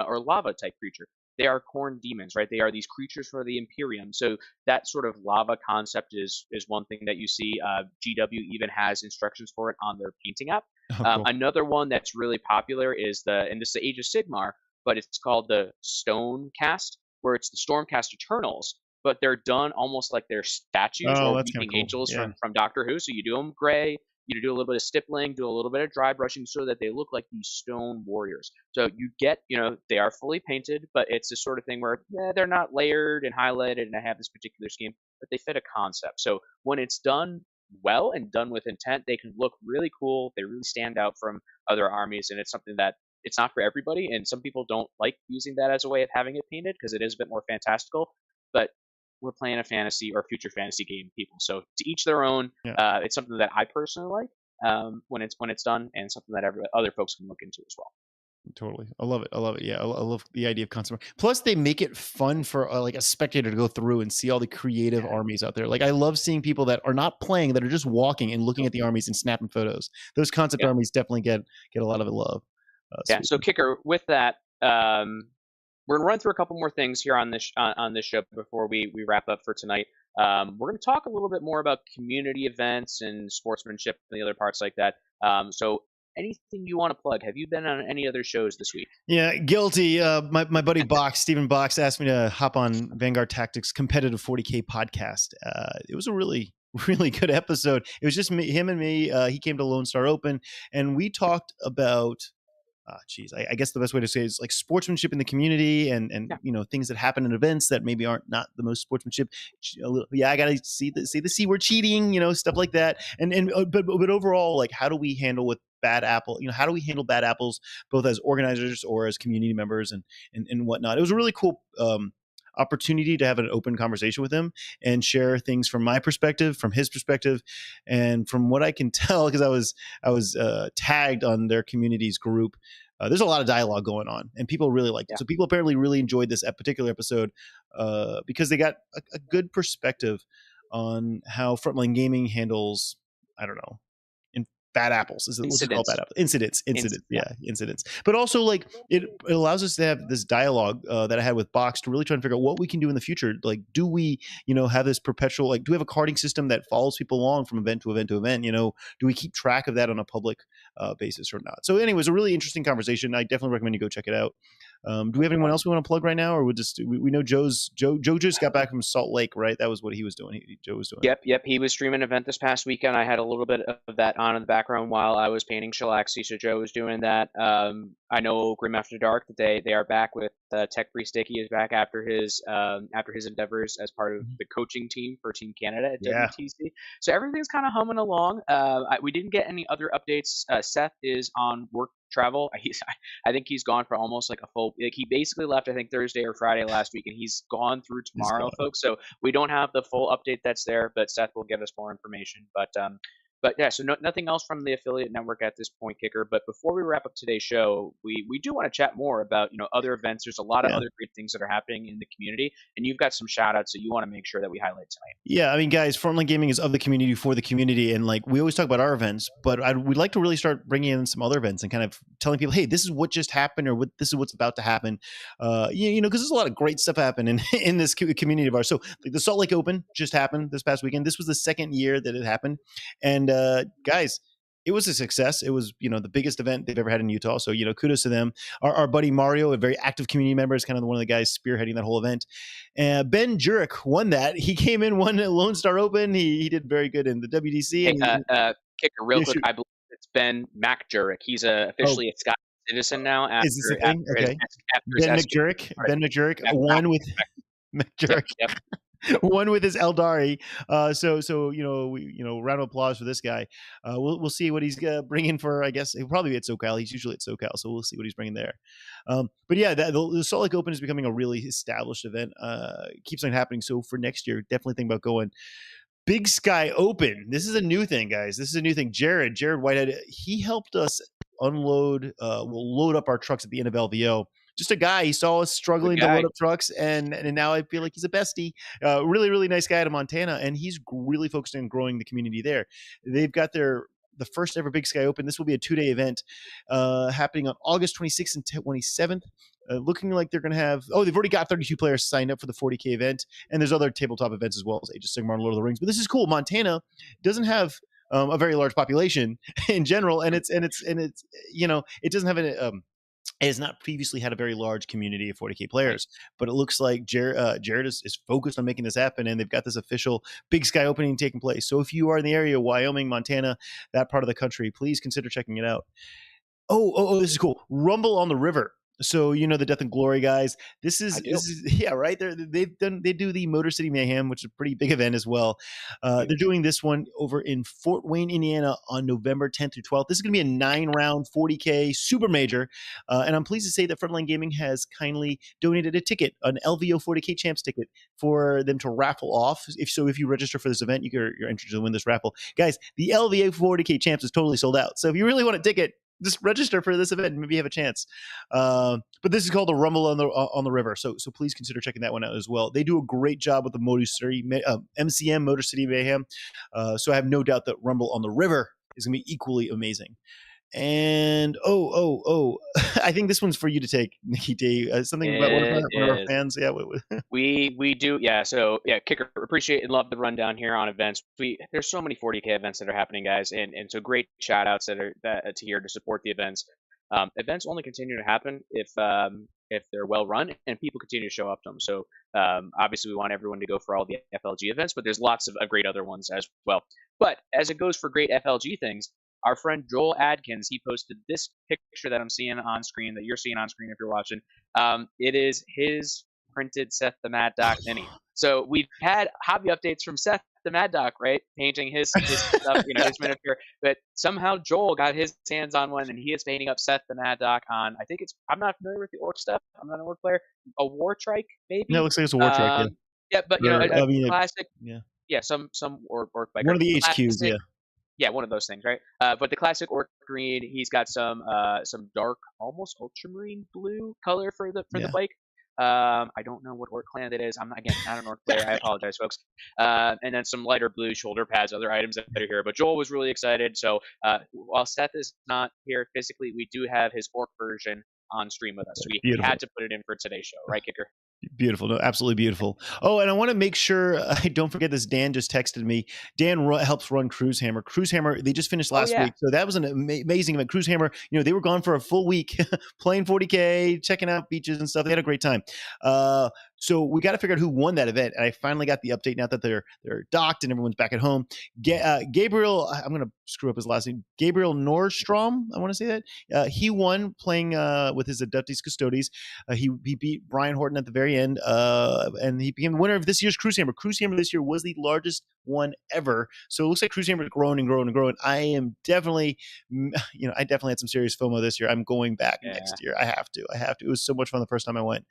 or lava type creature. They are Khorne demons, right? They are these creatures for the Imperium. So that sort of lava concept is one thing that you see. GW even has instructions for it on their painting app. Cool. Another one that's really popular is and this is the Age of Sigmar, but it's called the Stone Cast, where it's the Stormcast Eternals, but they're done almost like they're statues or weeping angels from Doctor Who. So you do them gray. You do a little bit of stippling, do a little bit of dry brushing so that they look like these stone warriors. So you get, they are fully painted, but it's this sort of thing where they're not layered and highlighted and I have this particular scheme, but they fit a concept. So when it's done well and done with intent, they can look really cool. They really stand out from other armies, and it's something that it's not for everybody. And some people don't like using that as a way of having it painted because it is a bit more fantastical, but we're playing a fantasy or future fantasy game, people. So to each their own. It's something that I personally like when it's done, and something that other folks can look into as well. Totally. I love it. Yeah. I love the idea of concept. Plus they make it fun for like a spectator to go through and see all the creative armies out there. Like I love seeing people that are not playing, that are just walking and looking at the armies and snapping photos. Those concept armies definitely get a lot of love. So Kicker, with that, we're going to run through a couple more things here on this show before we wrap up for tonight. We're going to talk a little bit more about community events and sportsmanship and the other parts like that. So anything you want to plug? Have you been on any other shows this week? Yeah, guilty. My buddy Stephen Box asked me to hop on Vanguard Tactics competitive 40K podcast. It was a really good episode. It was just him and me. He came to Lone Star Open and we talked about I guess the best way to say it is like sportsmanship in the community and things that happen in events that maybe aren't not the most sportsmanship. I gotta see the C word, cheating, stuff like that. But overall, like how do we handle with bad apple? How do we handle bad apples both as organizers or as community members and whatnot? It was a really cool opportunity to have an open conversation with him and share things from my perspective, from his perspective, and from what I can tell, because I was tagged on their community's group. There's a lot of dialogue going on, and people really liked it. So people apparently really enjoyed this particular episode because they got a good perspective on how Frontline Gaming handles, I don't know, bad apples. What's it called? Bad apples. Incidents. Incidents. But also, like, it allows us to have this dialogue that I had with Box to really try and figure out what we can do in the future. Like, do we, have this perpetual, like, do we have a carding system that follows people along from event to event to event? Do we keep track of that on a public basis or not? So anyways, a really interesting conversation. I definitely recommend you go check it out. Do we have anyone else we want to plug right now, or we know Joe just got back from Salt Lake, right? That was what he was doing. Joe was doing. Yep. He was streaming an event this past weekend. I had a little bit of that on in the background while I was painting Shalaxi, so Joe was doing that. I know Grim After Dark that they are back with Tech Priest Dicky is back after his endeavors as part of the coaching team for Team Canada at Yeah. WTC. So everything's kind of humming along. We didn't get any other updates. Seth is on work travel. I think he's gone for almost like a full. Like he basically left, I think Thursday or Friday last week, and he's gone through tomorrow, folks. So we don't have the full update that's there, but Seth will give us more information. But yeah, so nothing else from the affiliate network at this point, Kicker. But before we wrap up today's show, we do want to chat more about other events. There's a lot of other great things that are happening in the community, and you've got some shout outs that you want to make sure that we highlight tonight. Yeah, I mean, guys, Frontline Gaming is of the community for the community, and like we always talk about our events, but we'd like to really start bringing in some other events and kind of telling people, hey, this is what just happened, or this is what's about to happen. Because there's a lot of great stuff happening in this community of ours. So like the Salt Lake Open just happened this past weekend. This was the second year that it happened, and guys, it was a success. It was, the biggest event they've ever had in Utah. So, kudos to them. Our buddy Mario, a very active community member, is kind of one of the guys spearheading that whole event. Ben Jurek won that. He came in, won Lone Star Open. He did very good in the WDC. Hey, Kicker, real quick. I believe it's Ben Jurek. He's officially a Scottish citizen now. Is this a thing? Okay. Ben McJurek won with McJurek. Yep. One with his Eldari. Round of applause for this guy. We'll see what he's bringing for. I guess he'll probably be at SoCal. He's usually at SoCal, so we'll see what he's bringing there. But yeah, the Salt Lake Open is becoming a really established event. Keeps on happening. So for next year, definitely think about going. Big Sky Open. This is a new thing, guys. This is a new thing. Jared Whitehead. He helped us unload. We'll load up our trucks at the end of LVO. Just a guy. He saw us struggling to load up trucks, and now I feel like he's a bestie. Really, really nice guy out of Montana, and he's really focused on growing the community there. They've got the first ever Big Sky Open. This will be a 2-day event happening on August 26th and 27th. Looking like they're going to have they've already got 32 players signed up for the 40K event, and there's other tabletop events as well as Age of Sigmar and Lord of the Rings. But this is cool. Montana doesn't have a very large population in general, and it doesn't have an it has not previously had a very large community of 40K players, but it looks like Jared is focused on making this happen, and they've got this official Big Sky opening taking place. So if you are in the area, Wyoming, Montana, that part of the country, please consider checking it out. This is cool. Rumble on the River. So the Death and Glory guys. This is right. They do the Motor City Mayhem, which is a pretty big event as well. They're doing this one over in Fort Wayne, Indiana, on November 10th through 12th. This is going to be a 9-round 40K super major, and I'm pleased to say that Frontline Gaming has kindly donated a ticket, an LVO 40K Champs ticket, for them to raffle off. If you register for this event, you're entered to win this raffle, guys. The LVO 40K Champs is totally sold out. So if you really want a ticket, just register for this event and maybe you have a chance. But this is called the Rumble on the River. So please consider checking that one out as well. They do a great job with the Motor City MCM Motor City Mayhem. So I have no doubt that Rumble on the River is going to be equally amazing. And I think this one's for you to take, Nicky Dee. Something about one of our fans. Yeah, we do. Yeah, so yeah, Kicker, appreciate and love the rundown here on events. There's so many 40K events that are happening, guys, and so great shout outs to here to support the events. Events only continue to happen if they're well run and people continue to show up to them. So obviously we want everyone to go for all the FLG events, but there's lots of great other ones as well. But as it goes for great FLG things, our friend Joel Adkins, he posted this picture that I'm seeing on screen, that you're seeing on screen if you're watching. It is his printed Seth the Mad Dok mini. So we've had hobby updates from Seth the Mad Dok, right? Painting his stuff, his miniature. But somehow Joel got his hands on one, and he is painting up Seth the Mad Dok on, I think I'm not familiar with the orc stuff. I'm not an orc player. A war trike, maybe? No, it looks like it's a war trike, yeah. Yeah, but, classic. Yeah, some orc biker. One of the HQs, yeah. Yeah, one of those things, right? But the classic orc green, he's got some dark, almost ultramarine blue color for the bike. I don't know what orc clan that is. I'm not an orc player. I apologize, folks. And then some lighter blue shoulder pads, other items that are here. But Joel was really excited. So while Seth is not here physically, we do have his orc version on stream with us. So we had to put it in for today's show, right, Kicker? Beautiful. No, absolutely beautiful. Oh, and I want to make sure I don't forget this. Dan just texted me. Dan helps run Cruise Hammer. Cruise Hammer, they just finished last week. So that was an amazing event. Cruise Hammer, they were gone for a full week playing 40K, checking out beaches and stuff. They had a great time. So we got to figure out who won that event. And I finally got the update now that they're docked and everyone's back at home. Gabriel, I'm going to screw up his last name. Gabriel Nordstrom, I want to say that. He won playing with his Adeptus Custodes. He beat Brian Horton at the very end, and he became the winner of this year's Cruise Hammer. Cruise Hammer this year was the largest one ever. So it looks like Cruise Hammer is growing and growing and growing. I am definitely, I definitely had some serious FOMO this year. I'm going back next year. I have to. It was so much fun the first time I went.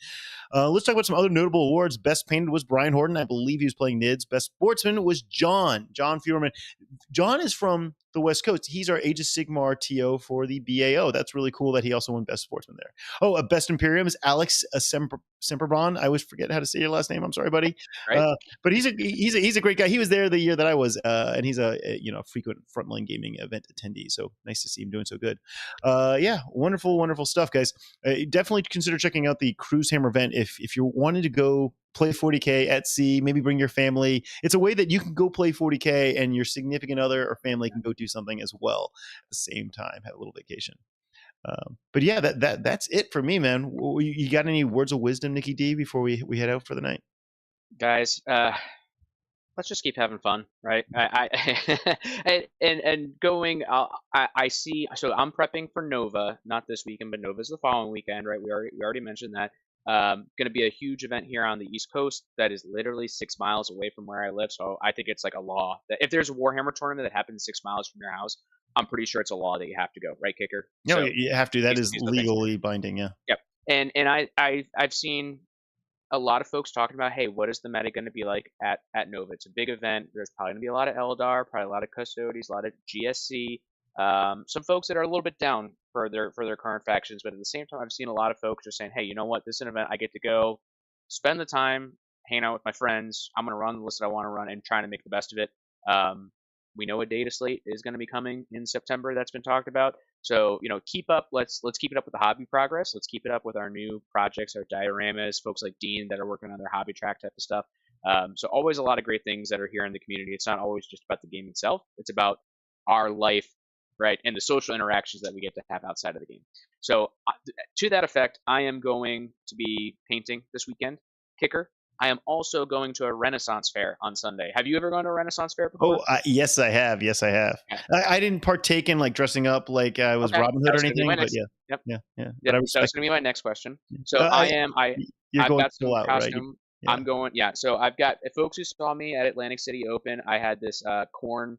Let's talk about some other notable awards. Best Painted was Brian Horton. I believe he was playing Nids. Best Sportsman was John Feuerman. John is from the West Coast. He's our Age of Sigmar TO for the BAO. That's really cool that he also won Best Sportsman there. Oh, Best Imperium is Alex Semperbron. I always forget how to say your last name. I'm sorry, buddy. Right. But he's a great guy. He was there the year that I was, and he's a frequent Frontline Gaming event attendee. So nice to see him doing so good. Wonderful stuff, guys. Definitely consider checking out the Cruise Hammer event if you're wanting to go play 40K at sea, maybe bring your family. It's a way that you can go play 40K and your significant other or family can go do something as well at the same time, have a little vacation. But yeah, that's it for me, man. You got any words of wisdom, Nicky Dee, before we head out for the night? Guys, let's just keep having fun, right? and going. I see. So I'm prepping for Nova, not this weekend, but Nova's the following weekend, right? We already mentioned that. Going to be a huge event here on the East Coast that is literally 6 miles away from where I live. So I think it's like a law that if there's a Warhammer tournament that happens 6 miles from your house, I'm pretty sure it's a law that you have to go, right, Kicker? No, so, you have to. That is legally binding, yeah. Yep. And I've seen a lot of folks talking about, hey, what is the meta going to be like at Nova? It's a big event. There's probably going to be a lot of Eldar, probably a lot of Custodes, a lot of GSC. Some folks that are a little bit down for their current factions, but at the same time, I've seen a lot of folks just saying, hey, you know what? This is an event I get to go, spend the time, hang out with my friends. I'm going to run the list that I want to run and trying to make the best of it. We know a data slate is going to be coming in September that's been talked about. So, keep up. Let's keep it up with the hobby progress. Let's keep it up with our new projects, our dioramas, folks like Dean that are working on their hobby track type of stuff. So always a lot of great things that are here in the community. It's not always just about the game itself. It's about our life, right, and the social interactions that we get to have outside of the game. So to that effect, I am going to be painting this weekend. Kicker. I am also going to a Renaissance fair on Sunday. Have you ever gone to a Renaissance fair before? Oh, yes, I have. Okay. I didn't partake in like dressing up like I was Robin Hood or anything, but yeah. Yep. Yeah. But that was going to be my next question. So I've got some costume. Right? Yeah. I'm going. Yeah. So I've got folks who saw me at Atlantic City Open. I had this corn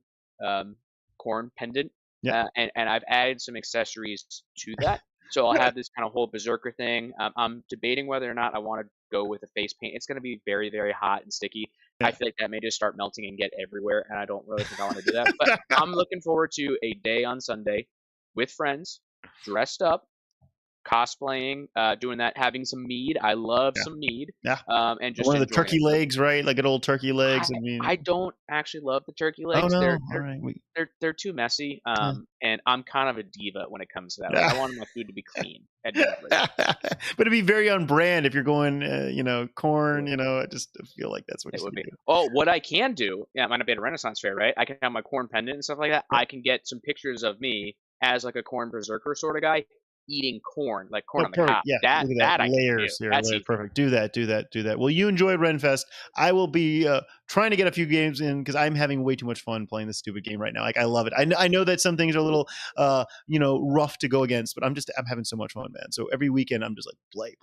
pendant, and I've added some accessories to that. So I'll have this kind of whole berserker thing. I'm debating whether or not I want to go with a face paint. It's going to be very, very hot and sticky. Yeah. I feel like that may just start melting and get everywhere, and I don't really think I want to do that. But I'm looking forward to a day on Sunday with friends, dressed up, cosplaying, doing that, having some mead. I love some mead. Yeah. And just one of the turkey legs, right? Like good old turkey legs. I don't actually love the turkey legs. Oh, no. They're too messy. And I'm kind of a diva when it comes to that. Like, I want my food to be clean. But it'd be very on brand if you're going, corn. I just feel like that's what it would be. Oh, what I can do, it might not be at a Renaissance fair, right? I can have my corn pendant and stuff like that. I can get some pictures of me as like a corn berserker sort of guy, eating corn on the cob. Yeah, that layers here. That's perfect. Do that. Well, you enjoyed Renfest. I will be trying to get a few games in because I'm having way too much fun playing this stupid game right now. Like I love it. I know that some things are a little rough to go against, but I'm having so much fun, man. So every weekend I'm just like play.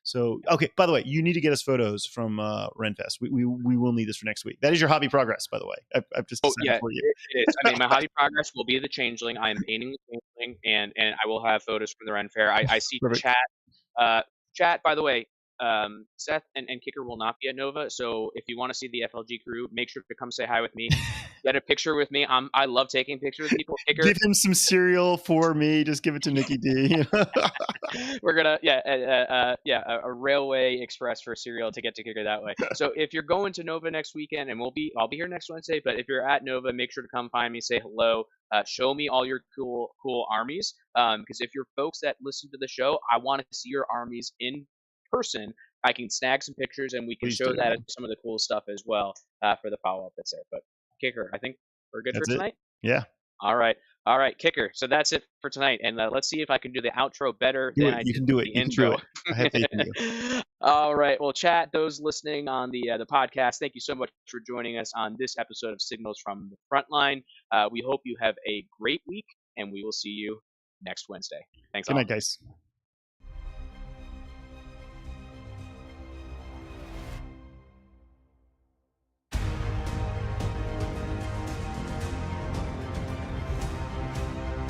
So okay, by the way, you need to get us photos from Renfest. We will need this for next week. That is your hobby progress, by the way. I've just decided for you. It is. I mean, my hobby progress will be the changeling. I am painting the changeling, and I will have photos from the Ren Fair. I see chat. By the way, Seth and Kicker will not be at Nova, so if you want to see the FLG crew, make sure to come say hi with me. Get a picture with me. I love taking pictures with people. Kicker, give him some cereal for me. Just give it to Nicky Dee. We're gonna a railway express for cereal to get to Kicker that way. So if you're going to Nova next weekend, and I'll be here next Wednesday. But if you're at Nova, make sure to come find me, say hello, show me all your cool armies. Because if you're folks that listen to the show, I want to see your armies in person. I can snag some pictures and we can Please show do. that as some of the cool stuff as well for the follow-up that's there. But Kicker, I think we're good That's for it. tonight. Yeah. All right, Kicker. So that's it for tonight, and let's see if I can do the outro better Do than it. I You did can do with it. the You can do intro. it. I have faith in you. All right, well, chat, those listening on the podcast, thank you so much for joining us on this episode of Signals from the Frontline. We hope you have a great week, and we will see you next Wednesday. Thanks Good all. night, guys.